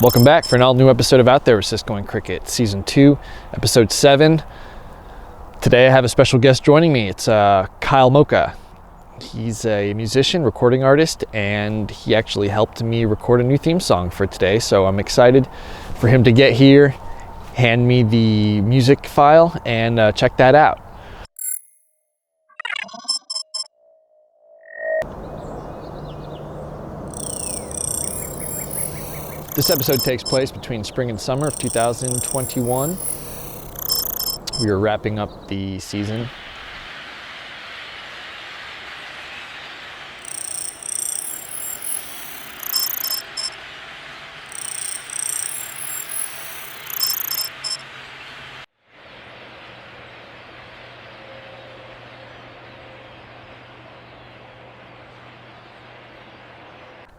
Welcome back for an all-new episode of Out There with Cisco and Cricket, Season 2, Episode 7. Today I have a special guest joining me. It's Kyle Mocha. He's a musician, recording artist, and he actually helped me record a new theme song for today, so I'm excited for him to get here, hand me the music file, and check that out. This episode takes place between spring and summer of 2021. We are wrapping up the season.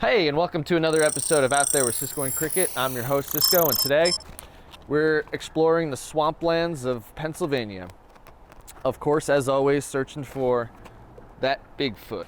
Hey, and welcome to another episode of Out There with Cisco and Cricket. I'm your host, Cisco, and today we're exploring the swamplands of Pennsylvania. Of course, as always, searching for that Bigfoot.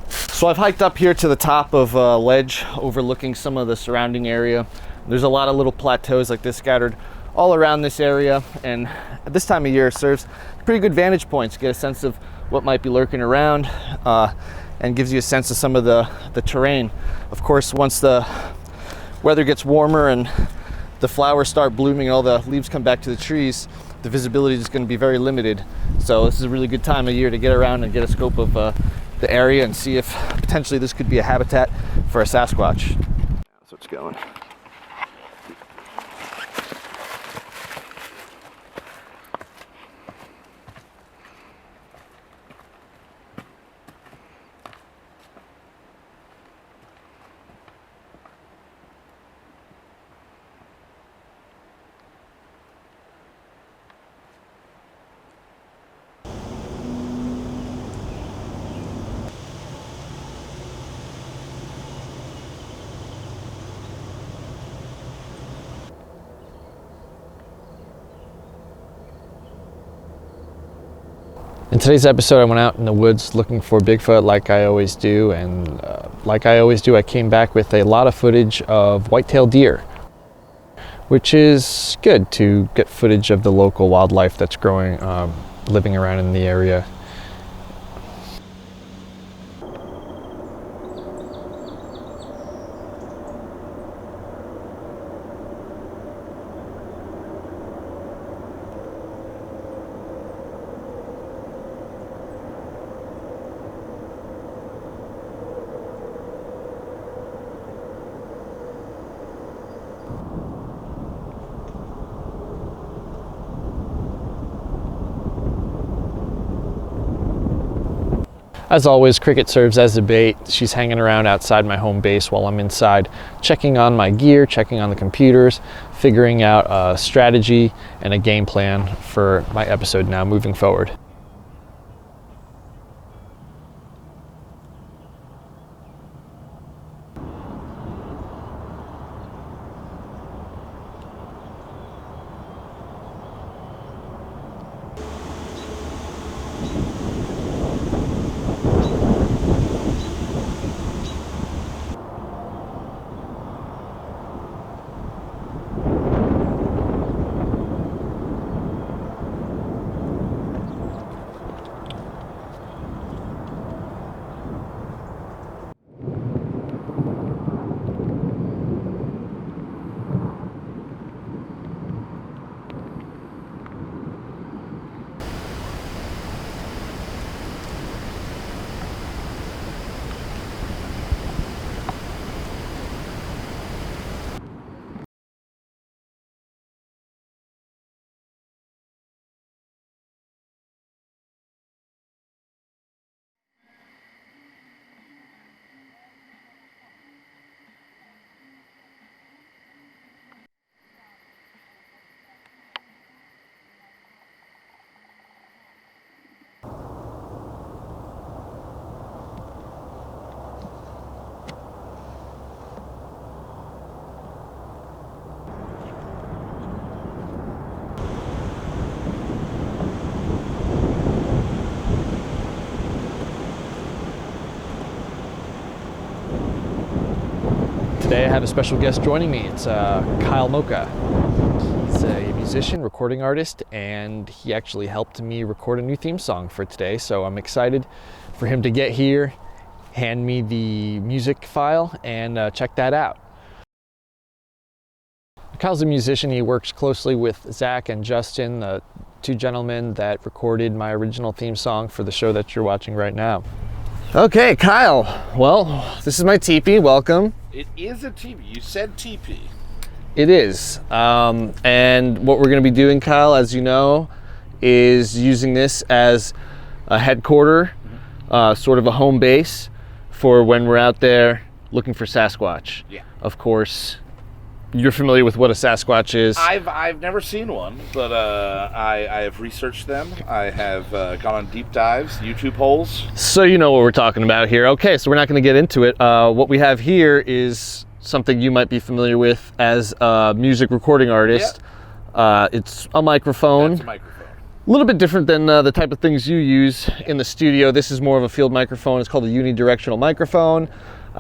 So I've hiked up here to the top of a ledge overlooking some of the surrounding area. There's a lot of little plateaus like this scattered all around this area, and at this time of year it serves pretty good vantage points to get a sense of what might be lurking around and gives you a sense of some of the terrain. Of course, once the weather gets warmer and the flowers start blooming and all the leaves come back to the trees, the visibility is going to be very limited. So this is a really good time of year to get around and get a scope of the area and see if potentially this could be a habitat for a Sasquatch. That's what's going. In today's episode, I went out in the woods looking for Bigfoot like I always do, and I came back with a lot of footage of white-tailed deer, which is good to get footage of the local wildlife that's growing, living around in the area. As always, Cricket serves as a bait. She's hanging around outside my home base while I'm inside, checking on my gear, checking on the computers, figuring out a strategy and a game plan for my episode now moving forward. have a special guest joining me. It's Kyle Mocha. He's a musician, recording artist, and he actually helped me record a new theme song for today. So I'm excited for him to get here, hand me the music file, and check that out. Kyle's a musician. He works closely with Zach and Justin, the two gentlemen that recorded my original theme song for the show that you're watching right now. Okay, Kyle. Well, this is my teepee. Welcome. It is a teepee. You said teepee. It is. And what we're going to be doing, Kyle, as you know, is using this as a headquarter, sort of a home base for when we're out there looking for Sasquatch. Yeah. Of course, you're familiar with what a Sasquatch is. I've never seen one, but I have researched them. I have gone on deep dives, YouTube holes. So you know what we're talking about here. Okay, so we're not going to get into it. What we have here is something you might be familiar with as a music recording artist. Yep. It's a microphone. That's a microphone. A little bit different than the type of things you use in the studio. This is more of a field microphone. It's called a unidirectional microphone.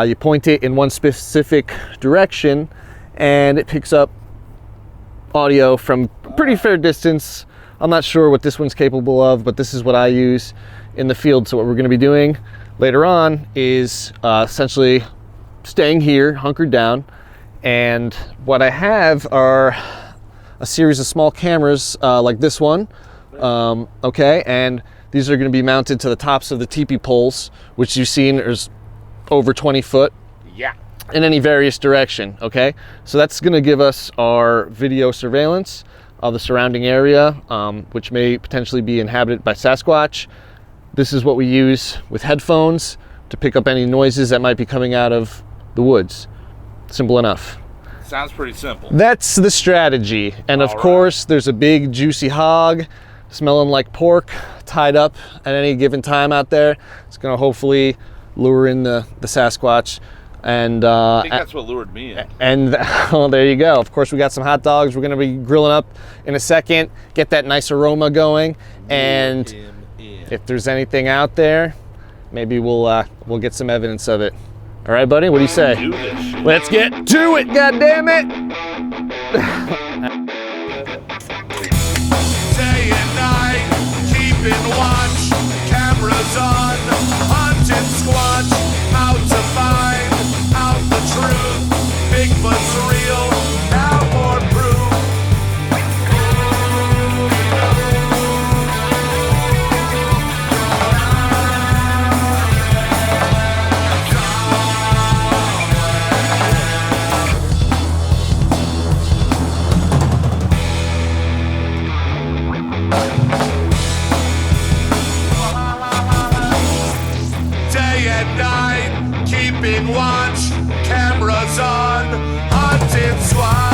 You point it in one specific direction, and it picks up audio from a pretty fair distance. I'm not sure what this one's capable of, but this is what I use in the field. So what we're going to be doing later on is essentially staying here, hunkered down, and what I have are a series of small cameras like this one, okay, and these are going to be mounted to the tops of the teepee poles, which you've seen is over 20 foot. Yeah. In any various direction, okay? So that's gonna give us our video surveillance of the surrounding area, which may potentially be inhabited by Sasquatch. This is what we use with headphones to pick up any noises that might be coming out of the woods. Simple enough. Sounds pretty simple. That's the strategy. And of course, there's a big juicy hog smelling like pork tied up at any given time out there. It's gonna hopefully lure in the Sasquatch. And I think that's what lured me in. And well, there you go. Of course, we got some hot dogs we're going to be grilling up in a second. Get that nice aroma going. And if there's anything out there, maybe we'll get some evidence of it. All right, buddy. What do you say? Do this. Let's get to it. God damn it! Day and night, keeping watch, cameras on, hunting squatch, out to find out the truth. Bigfoot's real, now more proof. Day and night, keeping watch, cameras on, hunting squatch.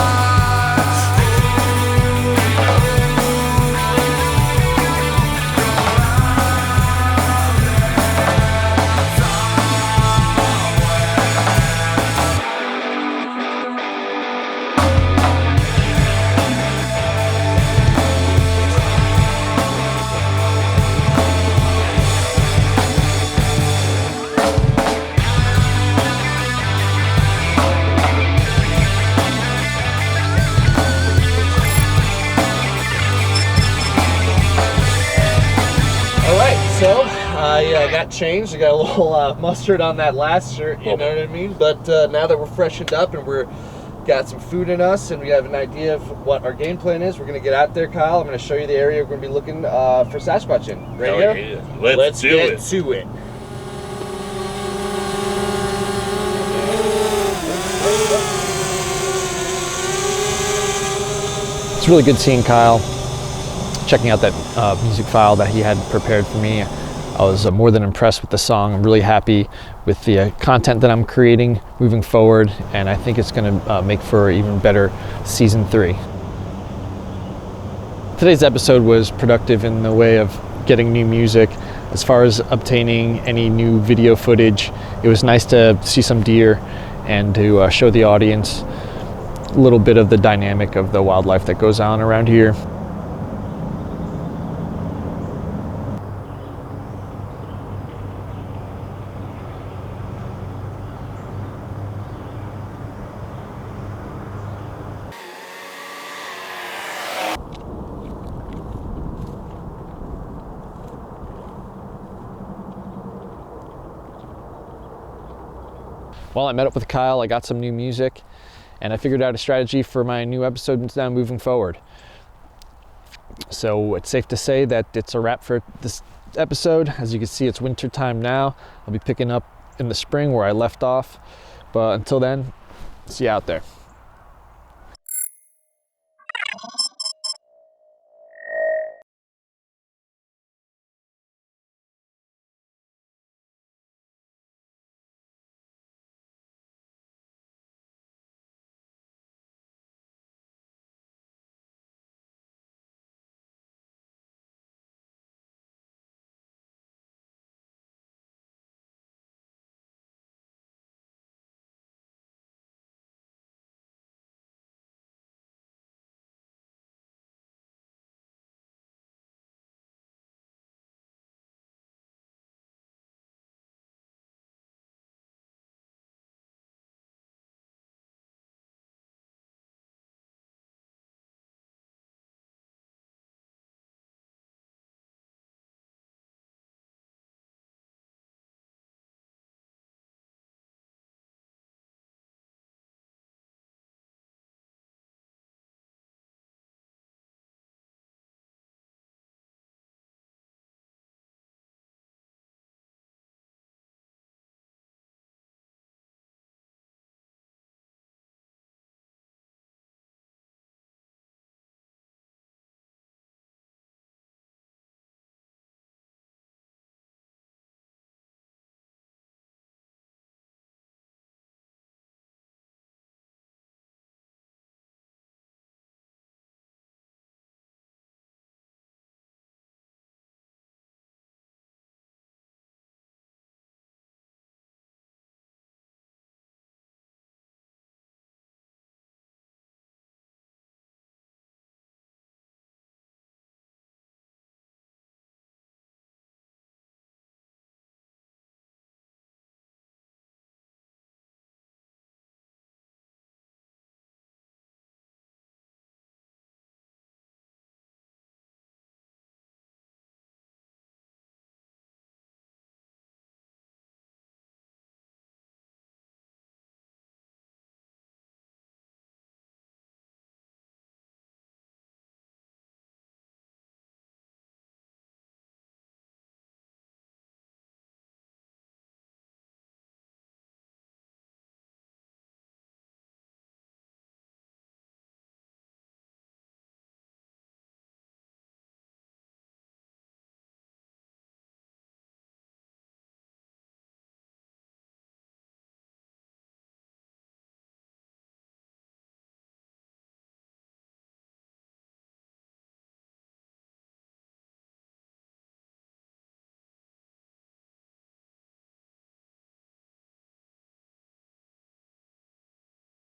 So I got changed. I got a little mustard on that last shirt, you know what I mean? But now that we're freshened up and we're got some food in us and we have an idea of what our game plan is, we're gonna get out there, Kyle. I'm gonna show you the area we're gonna be looking for Sasquatch in. Ready to go? Yeah. Let's do get it. to it. It's really good seeing Kyle, checking out that music file that he had prepared for me. I was more than impressed with the song. I'm really happy with the content that I'm creating moving forward, and I think it's going to make for even better season 3. Today's episode was productive in the way of getting new music. As far as obtaining any new video footage, it was nice to see some deer and to show the audience a little bit of the dynamic of the wildlife that goes on around here. Well, I met up with Kyle, I got some new music, and I figured out a strategy for my new episode now moving forward. So it's safe to say that it's a wrap for this episode. As you can see, it's winter time now. I'll be picking up in the spring where I left off. But until then, see you out there.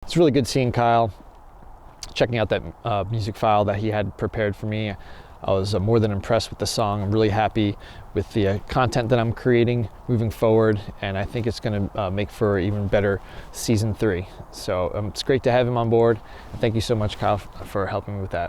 It's really good seeing Kyle, checking out that music file that he had prepared for me. I was more than impressed with the song. I'm really happy with the content that I'm creating moving forward, and I think it's going to make for even better season 3. So it's great to have him on board. Thank you so much, Kyle, for helping me with that.